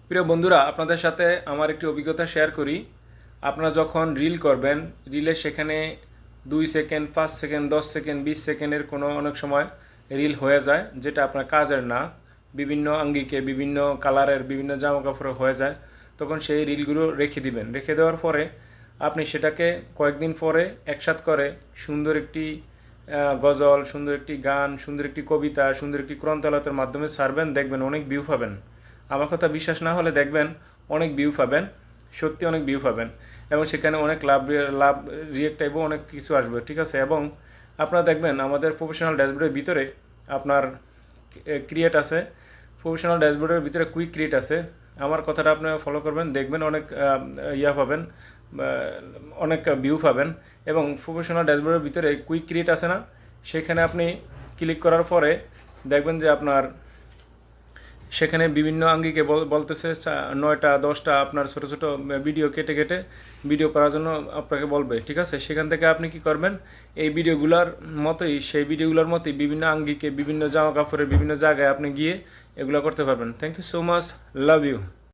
প্রিয় বন্ধুরা, আপনাদের সাথে আমার একটি অভিজ্ঞতা শেয়ার করি। আপনারা যখন রিল করবেন, রিলে সেখানে 2 সেকেন্ড, 5 সেকেন্ড, 10 সেকেন্ড, 20 সেকেন্ডের কোনো অনেক সময় রিল হয়ে যায়, যেটা আপনার কাজের না। বিভিন্ন আঙ্গিকে, বিভিন্ন কালারের, বিভিন্ন জামা কাপড়ে হয়ে যায়। তখন সেই রিলগুলো রেখে দিবেন। রেখে দেওয়ার পরে আপনি সেটাকে কয়েকদিন পরে একসাথে করে সুন্দর একটি গজল, সুন্দর একটি গান, সুন্দর একটি কবিতা, সুন্দর একটি কোরআন তেলাওয়াতের মাধ্যমে ছাড়বেন, দেখবেন অনেক ভিউ পাবেন। আমার কথা বিশ্বাস না হলে দেখবেন অনেক ভিউ পাবেন, সত্যি অনেক ভিউ পাবেন, এবং সেখানে অনেক লাভ রিয়েক্ট টাইপও অনেক কিছু আসবে, ঠিক আছে। এবং আপনারা দেখবেন আমাদের প্রফেশনাল ড্যাশবোর্ডের ভিতরে আপনার ক্রিয়েট আছে, প্রফেশনাল ড্যাশবোর্ডের ভিতরে কুইক ক্রিয়েট আছে। আমার কথাটা আপনি ফলো করবেন, দেখবেন অনেক ইয়া পাবেন, অনেক ভিউ পাবেন। এবং প্রফেশনাল ড্যাশবোর্ডের ভিতরে কুইক ক্রিয়েট আছে না, সেখানে আপনি ক্লিক করার পরে দেখবেন যে আপনার সেখানে বিভিন্ন আঙ্গিকে বলতেছে 9টা 10টা আপনার ছোটো ছোটো ভিডিও কেটে কেটে ভিডিও করার জন্য আপনাকে বলবে, ঠিক আছে। সেখান থেকে আপনি কি করবেন, এই ভিডিওগুলোর মতোই, সেই ভিডিওগুলোর মতোই বিভিন্ন আঙ্গিকে, বিভিন্ন জামা কাপড়ের বিভিন্ন জায়গায় আপনি গিয়ে এগুলো করতে পারবেন। Thank you so much, love you.